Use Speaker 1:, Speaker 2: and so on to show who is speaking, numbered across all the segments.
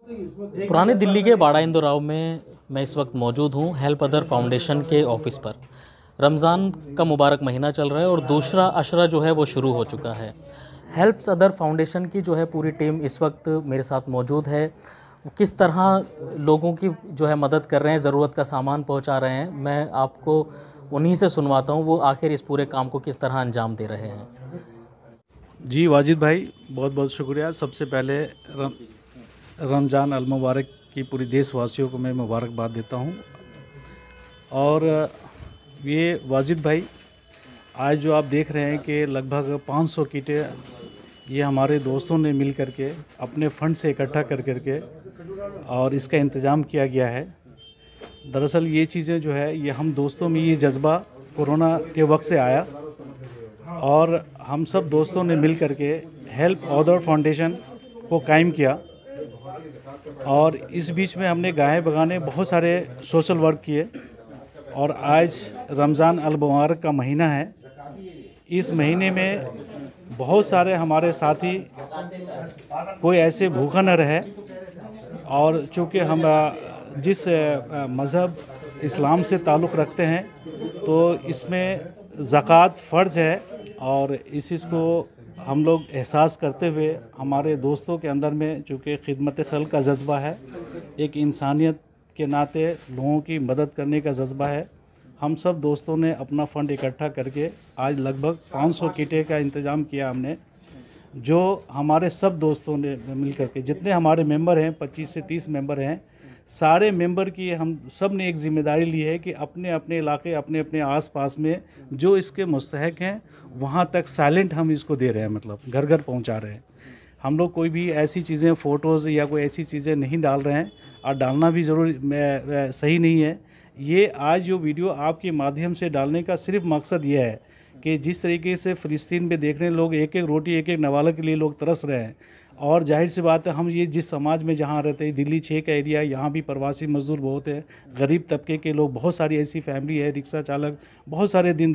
Speaker 1: पुरानी दिल्ली के बाड़ा इंदौराव में मैं इस वक्त मौजूद हूँ हेल्प अदर फाउंडेशन के ऑफिस पर। रमज़ान का मुबारक महीना चल रहा है और दूसरा अशरा जो है वो शुरू हो चुका है। हेल्प अदर फाउंडेशन की जो है पूरी टीम इस वक्त मेरे साथ मौजूद है। किस तरह लोगों की जो है मदद कर रहे हैं, ज़रूरत का सामान पहुंचा रहे हैं, मैं आपको उन्हीं से सुनवाता हूं वो आखिर इस पूरे काम को किस तरह अंजाम दे रहे हैं।
Speaker 2: जी वाजिद भाई, बहुत बहुत शुक्रिया। सबसे पहले रमज़ान अल मुबारक की पूरी देशवासियों को मैं मुबारकबाद देता हूं। और ये वाजिद भाई, आज जो आप देख रहे हैं कि लगभग 500 किटें ये हमारे दोस्तों ने मिल करके अपने फंड से इकट्ठा कर करके और इसका इंतज़ाम किया गया है। दरअसल ये चीज़ें जो है ये हम दोस्तों में ये जज्बा कोरोना के वक्त से आया और हम सब दोस्तों ने मिल करके हेल्प अदर फाउंडेशन को कायम किया। और इस बीच में हमने गाहे बगाने बहुत सारे सोशल वर्क किए। और आज रमज़ान अल मुबारक का महीना है। इस महीने में बहुत सारे हमारे साथी कोई ऐसे भूखा न रहे। और चूँकि हम जिस मज़हब इस्लाम से ताल्लुक़ रखते हैं तो इसमें ज़कात फ़र्ज़ है और इस चीज़ को हम लोग एहसास करते हुए हमारे दोस्तों के अंदर में चूँकि खिदमत खल्क़ का जज्बा है, एक इंसानियत के नाते लोगों की मदद करने का जज्बा है, हम सब दोस्तों ने अपना फ़ंड इकट्ठा करके आज लगभग 500 किटें का इंतज़ाम किया हमने, जो हमारे सब दोस्तों ने मिल करके, जितने हमारे मेंबर हैं 25 से 30 मेंबर हैं, सारे मेंबर की हम सब ने एक ज़िम्मेदारी ली है कि अपने अपने इलाके, अपने अपने आस-पास में जो इसके मुस्तहक हैं वहाँ तक साइलेंट हम इसको दे रहे हैं, मतलब घर घर पहुँचा रहे हैं। हम लोग कोई भी ऐसी चीज़ें फ़ोटोज़ या कोई ऐसी चीज़ें नहीं डाल रहे हैं और डालना भी ज़रूरी सही नहीं है। ये आज जो वीडियो आपके माध्यम से डालने का सिर्फ मकसद ये है कि जिस तरीके से फ़िलिस्तीन में देख रहे हैं लोग, एक एक रोटी एक एक नवाला के लिए लोग तरस रहे हैं। और जाहिर सी बात है, हम ये जिस समाज में जहाँ रहते हैं, दिल्ली 6 का एरिया, यहाँ भी प्रवासी मज़दूर बहुत हैं, गरीब तबके के लोग, बहुत सारी ऐसी फैमिली है, रिक्शा चालक, बहुत सारे दिन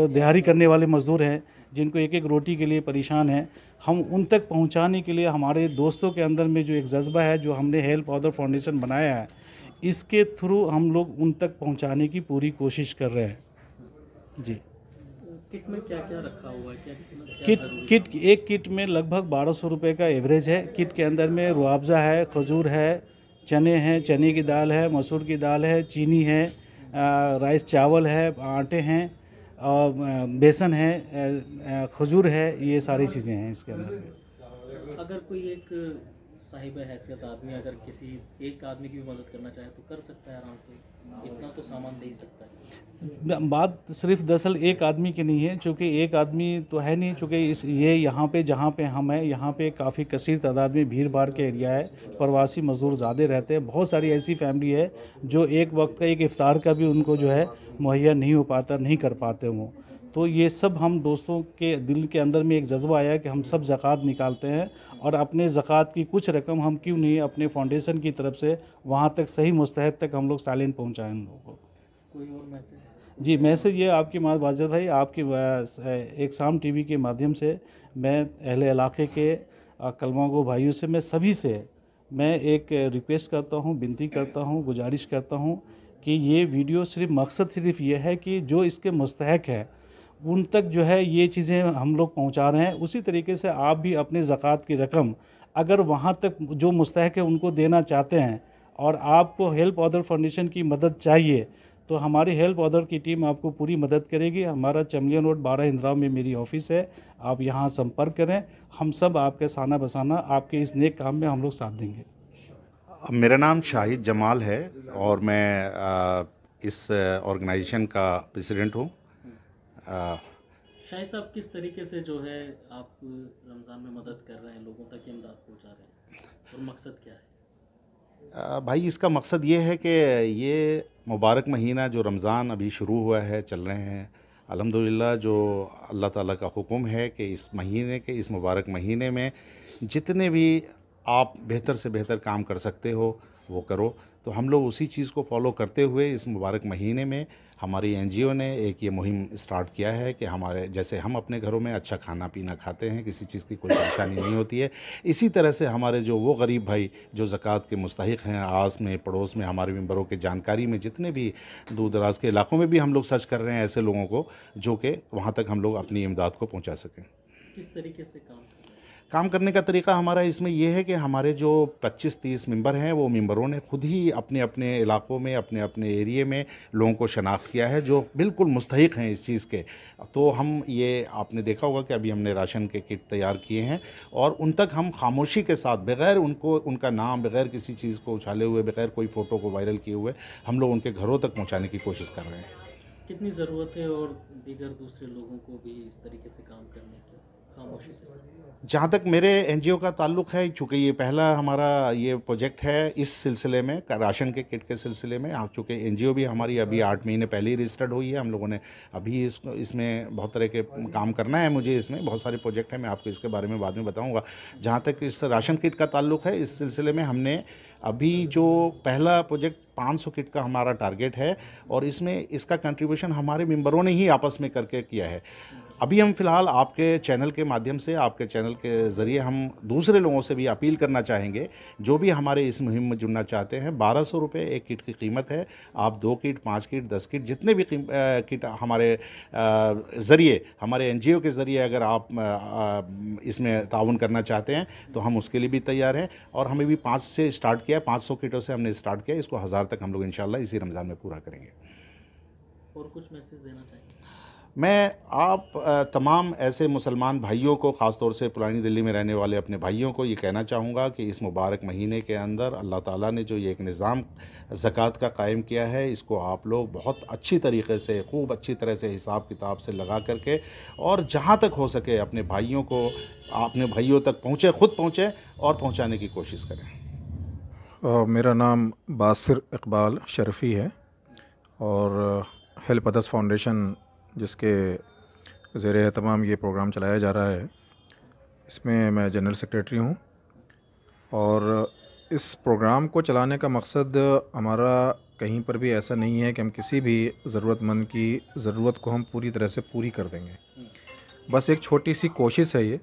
Speaker 2: दिहाड़ी करने वाले मज़दूर हैं जिनको एक एक रोटी के लिए परेशान हैं। हम उन तक पहुँचाने के लिए हमारे दोस्तों के अंदर में जो एक जज्बा है, जो हमने हेल्प अदर फाउंडेशन बनाया है, इसके थ्रू हम लोग उन तक पहुँचाने की पूरी कोशिश कर रहे हैं। जी,
Speaker 1: किट में क्या क्या रखा हुआ है?
Speaker 2: एक किट में लगभग 1200 रुपये का एवरेज है। किट के अंदर में रुआवज़ा है, खजूर है, चने हैं, चने की दाल है, मसूर की दाल है, चीनी है, राइस चावल है, आटे हैं, और बेसन है, खजूर है, ये सारी चीज़ें हैं इसके अंदर में।
Speaker 1: अगर कोई एक साहिब हैसियत आदमी अगर किसी एक आदमी की भी मदद करना चाहे तो कर सकता है आराम से, इतना तो सामान दे ही सकता है।
Speaker 2: बात सिर्फ दरअसल एक आदमी की नहीं है, चूँकि एक आदमी तो है नहीं, चूँकि ये यहाँ पे जहाँ पे हम हैं यहाँ पे काफ़ी कसीर तादाद में भीड़ भाड़ के एरिया है, प्रवासी मज़दूर ज़्यादा रहते हैं, बहुत सारी ऐसी फैमिली है जो एक वक्त का एक इफ्तार का भी उनको जो है मुहैया नहीं हो पाता, नहीं कर पाते वो। तो ये सब हम दोस्तों के दिल के अंदर में एक जज्बा आया कि हम सब ज़कात निकालते हैं और अपने ज़कात की कुछ रकम हम क्यों नहीं अपने फाउंडेशन की तरफ से वहाँ तक सही मुस्तहक तक हम लोग साइलेंट पहुँचाएँ उन लोगों को।
Speaker 1: कोई और मैसेज?
Speaker 2: जी, मैसेज ये आपकी वाजिद भाई, आपकी एक शाम टीवी के माध्यम से मैं अहले इलाके के कलमा गो भाइयों से, मैं सभी से मैं एक रिक्वेस्ट करता हूँ, विनती करता हूँ, गुजारिश करता हूँ कि ये वीडियो मकसद सिर्फ ये है कि जो इसके मुस्तहक है उन तक जो है ये चीज़ें हम लोग पहुंचा रहे हैं। उसी तरीके से आप भी अपने ज़कात की रकम अगर वहां तक जो मुस्तहक है उनको देना चाहते हैं और आपको हेल्प अदर फाउंडेशन की मदद चाहिए तो हमारी हेल्प अदर की टीम आपको पूरी मदद करेगी। हमारा चमलियन रोड बाड़ा इंदिराव में मेरी ऑफ़िस है, आप यहाँ संपर्क करें। हम सब आपके साना बसाना आपके इस नेक काम में हम लोग साथ देंगे।
Speaker 3: मेरा नाम शाहिद जमाल है और मैं इस ऑर्गेनाइजेशन का प्रेसिडेंट हूँ।
Speaker 1: शाहिद साहब, किस तरीके से जो है आप रमज़ान में मदद कर रहे हैं, लोगों तक इमदाद पहुंचा रहे हैं, और मकसद क्या है?
Speaker 3: भाई, इसका मकसद ये है कि ये मुबारक महीना जो रमज़ान अभी शुरू हुआ है, चल रहे हैं, अल्हम्दुलिल्लाह जो अल्लाह ताला का हुक्म है कि इस महीने के, इस मुबारक महीने में जितने भी आप बेहतर से बेहतर काम कर सकते हो वो करो। तो हम लोग उसी चीज़ को फॉलो करते हुए इस मुबारक महीने में हमारी एनजीओ ने एक ये मुहिम स्टार्ट किया है कि हमारे जैसे हम अपने घरों में अच्छा खाना पीना खाते हैं, किसी चीज़ की कोई परेशानी नहीं होती है, इसी तरह से हमारे जो वो गरीब भाई जो ज़कात के मुस्तहिक हैं, आस में पड़ोस में हमारे मेंबरों के जानकारी में जितने भी दूर दराज के इलाकों में भी हम लोग सर्च कर रहे हैं ऐसे लोगों को जो कि वहाँ तक हम लोग अपनी इमदाद को पहुँचा सकें।
Speaker 1: किस तरीके से
Speaker 3: काम करने का तरीका हमारा इसमें यह है कि हमारे जो 25-30 मेंबर हैं वो मेंबरों ने खुद ही अपने अपने इलाकों में अपने अपने एरिए में लोगों को शनाख्त किया है जो बिल्कुल मुस्तहिक हैं इस चीज़ के। तो हम ये आपने देखा होगा कि अभी हमने राशन के किट तैयार किए हैं और उन तक हम खामोशी के साथ बग़ैर उनको उनका नाम, बग़ैर किसी चीज़ को उछाले हुए, बग़ैर कोई फ़ोटो को वायरल किए हुए हम लोग उनके घरों तक पहुँचाने की कोशिश कर रहे हैं।
Speaker 1: कितनी ज़रूरत है और दीगर दूसरे लोगों को भी इस तरीके से काम करने की खामोशी के साथ?
Speaker 3: जहाँ तक मेरे एनजीओ का ताल्लुक़ है, चूँकि ये पहला हमारा ये प्रोजेक्ट है इस सिलसिले में राशन के किट के सिलसिले में, चूँकि एनजीओ भी हमारी अभी 8 महीने पहले ही रजिस्टर्ड हुई है, हम लोगों ने अभी इसमें बहुत तरह के काम करना है, मुझे इसमें बहुत सारे प्रोजेक्ट हैं, मैं आपको इसके बारे में बाद में बताऊँगा। जहाँ तक इस राशन किट का ताल्लुक़ है, इस सिलसिले में हमने अभी जो पहला प्रोजेक्ट 500 किट का हमारा टारगेट है और इसमें इसका कंट्रीब्यूशन हमारे मेंबरों ने ही आपस में करके किया है। अभी हम फ़िलहाल आपके चैनल के माध्यम से, आपके चैनल के ज़रिए हम दूसरे लोगों से भी अपील करना चाहेंगे जो भी हमारे इस मुहिम में जुड़ना चाहते हैं। 1200 रुपये एक किट की कीमत है। आप 2 किट, 5 किट, 10 किट जितने भी किट हमारे ज़रिए, हमारे एनजीओ के ज़रिए अगर आप इसमें ताउन करना चाहते हैं तो हम उसके लिए भी तैयार हैं। और हमें भी 5 से स्टार्ट किया है, 500 किटों से हमने स्टार्ट किया, इसको 1000 तक हम लोग इंशाल्लाह इसी रमज़ान में पूरा करेंगे।
Speaker 1: और कुछ मैसेज देना चाहिए?
Speaker 3: मैं आप तमाम ऐसे मुसलमान भाइयों को, ख़ास तौर से पुरानी दिल्ली में रहने वाले अपने भाइयों को ये कहना चाहूँगा कि इस मुबारक महीने के अंदर अल्लाह ताला ने जो ये एक निज़ाम ज़कात का कायम किया है, इसको आप लोग बहुत अच्छी तरीके से, खूब अच्छी तरह से हिसाब किताब से लगा करके और जहाँ तक हो सके अपने भाइयों को, अपने भाइयों तक पहुँचे, ख़ुद पहुँचे और पहुँचाने की कोशिश करें।
Speaker 4: मेरा नाम बासिर इकबाल शरफ़ी है और हेल्प अदर्स फाउंडेशन जिसके ज़ेरे तमाम ये प्रोग्राम चलाया जा रहा है, इसमें मैं जनरल सेक्रेटरी हूँ। और इस प्रोग्राम को चलाने का मकसद हमारा कहीं पर भी ऐसा नहीं है कि हम किसी भी ज़रूरतमंद की ज़रूरत को हम पूरी तरह से पूरी कर देंगे। बस एक छोटी सी कोशिश है ये,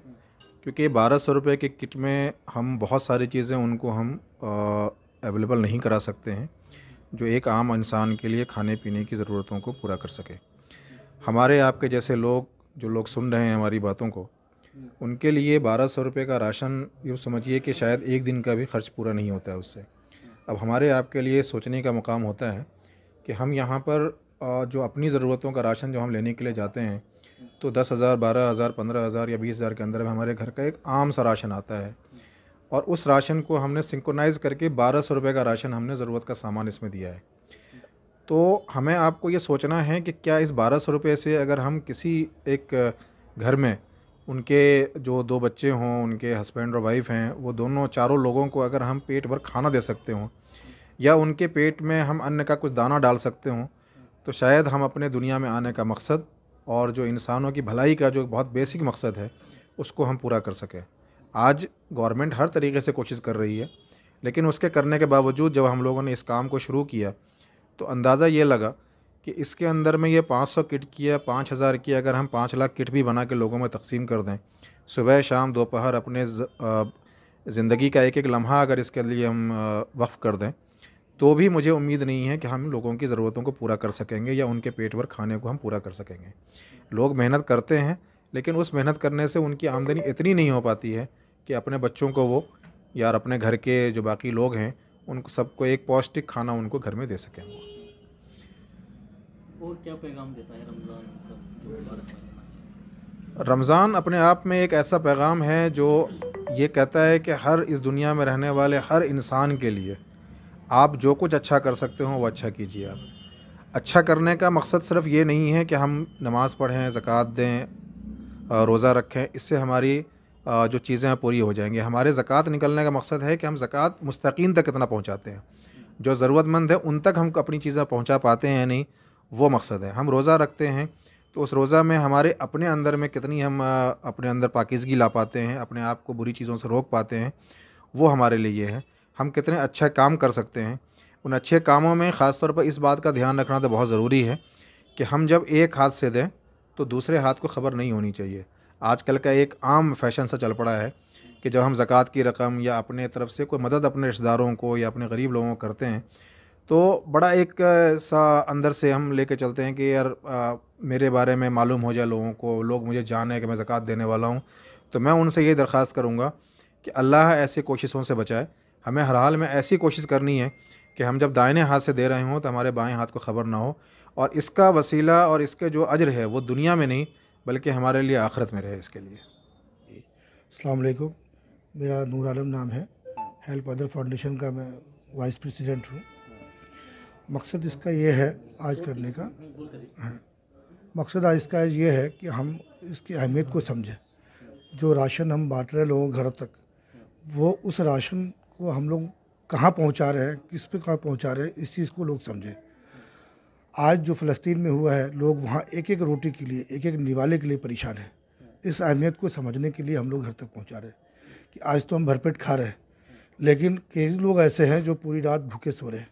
Speaker 4: क्योंकि 1200 रुपये के किट में हम बहुत सारी चीज़ें उनको हम अवेलेबल नहीं करा सकते हैं जो एक आम इंसान के लिए खाने पीने की ज़रूरतों को पूरा कर सके। हमारे आपके जैसे लोग, जो लोग सुन रहे हैं हमारी बातों को, उनके लिए 1200 रुपये का राशन यूँ समझिए कि शायद एक दिन का भी खर्च पूरा नहीं होता है उससे। अब हमारे आपके लिए सोचने का मुकाम होता है कि हम यहाँ पर जो अपनी ज़रूरतों का राशन जो हम लेने के लिए जाते हैं तो 10,000, 12,000, 15,000 या 20,000 के अंदर में हमारे घर का एक आम सा राशन आता है और उस राशन को हमने सिंक्रोनाइज़ करके 1200 रुपये का राशन हमने ज़रूरत का सामान इसमें दिया है। तो हमें आपको ये सोचना है कि क्या इस 1200 रुपये से अगर हम किसी एक घर में उनके जो 2 बच्चे हों, उनके हस्बैंड और वाइफ हैं, वो दोनों चारों लोगों को अगर हम पेट भर खाना दे सकते हों या उनके पेट में हम अन्न का कुछ दाना डाल सकते हों, तो शायद हम अपने दुनिया में आने का मकसद और जो इंसानों की भलाई का जो बहुत बेसिक मकसद है उसको हम पूरा कर सकें। आज गवर्नमेंट हर तरीके से कोशिश कर रही है, लेकिन उसके करने के बावजूद जब हम लोगों ने इस काम को शुरू किया तो अंदाज़ा ये लगा कि इसके अंदर में ये 500 किट की या 5,000 की अगर हम 5 लाख किट भी बना के लोगों में तकसीम कर दें, सुबह शाम दोपहर अपने ज़िंदगी का एक एक लम्हा अगर इसके लिए हम वक्फ़ कर दें, तो भी मुझे उम्मीद नहीं है कि हम लोगों की ज़रूरतों को पूरा कर सकेंगे या उनके पेट भर खाने को हम पूरा कर सकेंगे। लोग मेहनत करते हैं, लेकिन उस मेहनत करने से उनकी आमदनी इतनी नहीं हो पाती है कि अपने बच्चों को वो या अपने घर के जो बाकी लोग हैं उनको सबको एक पौष्टिक खाना उनको घर में दे सकें।
Speaker 1: और क्या पैगाम देता है रमज़ान का जो मुबारक महीना है?
Speaker 4: रमज़ान अपने आप में एक ऐसा पैगाम है जो ये कहता है कि हर इस दुनिया में रहने वाले हर इंसान के लिए आप जो कुछ अच्छा कर सकते हो वो अच्छा कीजिए। आप अच्छा करने का मकसद सिर्फ ये नहीं है कि हम नमाज़ पढ़ें, ज़कात दें, रोज़ा रखें, इससे हमारी जो चीज़ें हैं पूरी हो जाएंगी। हमारे ज़कात निकलने का मकसद है कि हम ज़कात मुस्तकीन तक कितना पहुंचाते हैं, जो ज़रूरतमंद है उन तक हम अपनी चीज़ें पहुंचा पाते हैं या नहीं, वो मकसद है। हम रोज़ा रखते हैं तो उस रोज़ा में हमारे अपने अंदर में कितनी हम अपने अंदर पाकीज़गी ला पाते हैं, अपने आप को बुरी चीज़ों से रोक पाते हैं, वो हमारे लिए है। हम कितने अच्छा काम कर सकते हैं। उन अच्छे कामों में ख़ास तौर पर इस बात का ध्यान रखना तो बहुत ज़रूरी है कि हम जब एक हाथ से दें तो दूसरे हाथ को ख़बर नहीं होनी चाहिए। आजकल का एक आम फैशन सा चल पड़ा है कि जब हम ज़कात की रकम या अपने तरफ से कोई मदद अपने रिश्तेदारों को या अपने गरीब लोगों को करते हैं तो बड़ा एक सा अंदर से हम लेके चलते हैं कि यार मेरे बारे में मालूम हो जाए लोगों को, लोग मुझे जाने कि मैं ज़कात देने वाला हूँ। तो मैं उनसे ये दरख्वास्त करूँगा कि अल्लाह ऐसी कोशिशों से बचाए। हमें हर हाल में ऐसी कोशिश करनी है कि हम जब दाहिने हाथ से दे रहे हों तो हमारे बाएं हाथ को ख़बर ना हो, और इसका वसीला और इसके जो अजर है वो दुनिया में नहीं बल्कि हमारे लिए आखिरत में रहे। इसके लिए
Speaker 5: अस्सलाम वालेकुम, मेरा नूर आलम नाम है। हेल्प अदर फाउंडेशन का मैं वाइस प्रेसिडेंट हूँ। मकसद इसका ये है आज करने का मकसद आज इसका ये है कि हम इसकी अहमियत को समझें। जो राशन हम बांट रहे हैं लोगों के घर तक, वो उस राशन को हम लोग कहाँ पहुँचा रहे हैं, किस पे कहाँ पहुँचा रहे हैं, इस चीज़ को लोग समझें। आज जो फ़लस्तीन में हुआ है, लोग वहाँ एक एक रोटी के लिए, एक एक निवाले के लिए परेशान हैं। इस अहमियत को समझने के लिए हम लोग घर तक पहुँचा रहे हैं कि आज तो हम भरपेट खा रहे हैं, लेकिन कई लोग ऐसे हैं जो पूरी रात भूखे सो रहे हैं,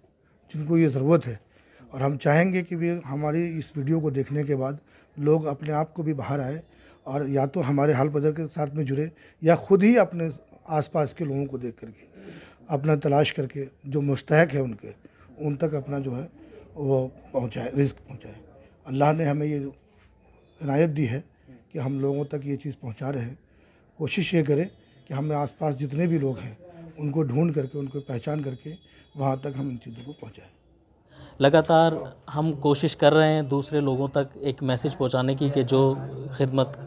Speaker 5: जिनको ये ज़रूरत है। और हम चाहेंगे कि भी हमारी इस वीडियो को देखने के बाद लोग अपने आप को भी बाहर आए और या तो हमारे हाल बदल के साथ में जुड़े या ख़ुद ही अपने आसपास के लोगों को देख करके अपना तलाश करके जो मुस्तहक है उनके उन तक अपना जो है वो पहुँचाए, रिज़्क पहुँचाए। अल्लाह ने हमें ये इनायत दी है कि हम लोगों तक ये चीज़ पहुँचा रहे हैं। कोशिश ये करें कि हमें आसपास जितने भी लोग हैं उनको ढूंढ करके, उनको पहचान करके वहाँ तक हम इन चीज़ों को पहुँचाएँ।
Speaker 1: लगातार हम कोशिश कर रहे हैं दूसरे लोगों तक एक मैसेज पहुंचाने की कि जो खिदमत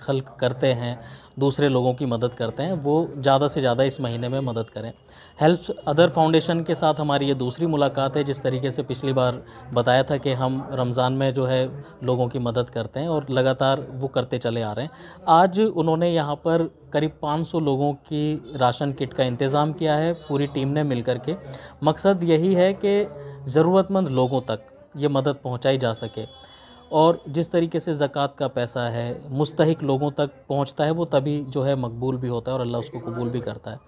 Speaker 1: खल्क करते हैं, दूसरे लोगों की मदद करते हैं, वो ज़्यादा से ज़्यादा इस महीने में मदद करें। हेल्प अदर फाउंडेशन के साथ हमारी ये दूसरी मुलाकात है। जिस तरीके से पिछली बार बताया था कि हम रमज़ान में जो है लोगों की मदद करते हैं और लगातार वो करते चले आ रहे हैं। आज उन्होंने यहाँ पर करीब 500 लोगों की राशन किट का इंतज़ाम किया है पूरी टीम ने मिल कर के। मकसद यही है कि ज़रूरतमंद लोगों तक ये मदद पहुंचाई जा सके, और जिस तरीके से ज़कात का पैसा है मुस्तहिक लोगों तक पहुंचता है वो तभी जो है मकबूल भी होता है और अल्लाह उसको कबूल भी करता है।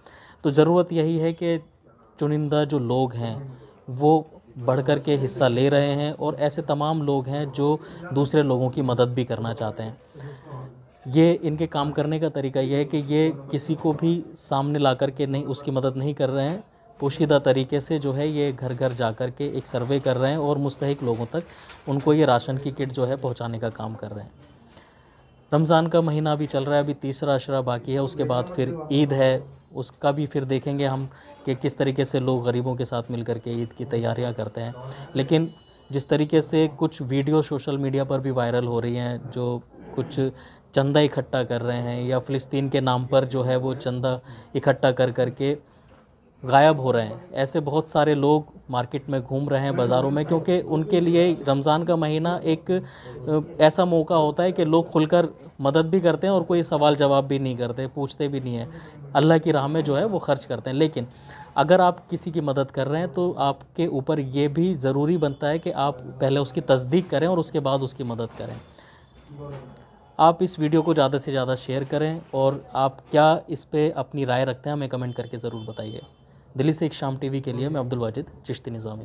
Speaker 1: तो ज़रूरत यही है कि चुनिंदा जो लोग हैं वो बढ़ कर के हिस्सा ले रहे हैं, और ऐसे तमाम लोग हैं जो दूसरे लोगों की मदद भी करना चाहते हैं। ये इनके काम करने का तरीका ये है कि ये किसी को भी सामने ला कर के नहीं उसकी मदद नहीं कर रहे हैं, पोशीदा तरीके से जो है ये घर घर जा कर के एक सर्वे कर रहे हैं और मुस्तहिक लोगों तक उनको ये राशन की किट जो है पहुंचाने का काम कर रहे हैं। रमज़ान का महीना भी चल रहा है, अभी तीसरा अशरा बाकी है, उसके बाद फिर ईद है, उसका भी फिर देखेंगे हम कि किस तरीके से लोग गरीबों के साथ मिल कर के ईद की तैयारियां करते हैं। लेकिन जिस तरीके से कुछ वीडियो सोशल मीडिया पर भी वायरल हो रही हैं, जो कुछ चंदा इकट्ठा कर रहे हैं या फ़लस्तीन के नाम पर जो है वो चंदा इकट्ठा कर कर के गायब हो रहे हैं, ऐसे बहुत सारे लोग मार्केट में घूम रहे हैं, बाज़ारों में, क्योंकि उनके लिए रमज़ान का महीना एक ऐसा मौका होता है कि लोग खुलकर मदद भी करते हैं और कोई सवाल जवाब भी नहीं करते, पूछते भी नहीं हैं, अल्लाह की राह में जो है वो खर्च करते हैं। लेकिन अगर आप किसी की मदद कर रहे हैं तो आपके ऊपर ये भी ज़रूरी बनता है कि आप पहले उसकी तस्दीक करें और उसके बाद उसकी मदद करें। आप इस वीडियो को ज़्यादा से ज़्यादा शेयर करें, और आप क्या इस पे अपनी राय रखते हैं हमें कमेंट करके ज़रूर बताइए। दिल्ली से एक शाम टीवी के लिए मैं अब्दुल वाजिद चिश्ती निज़ामी।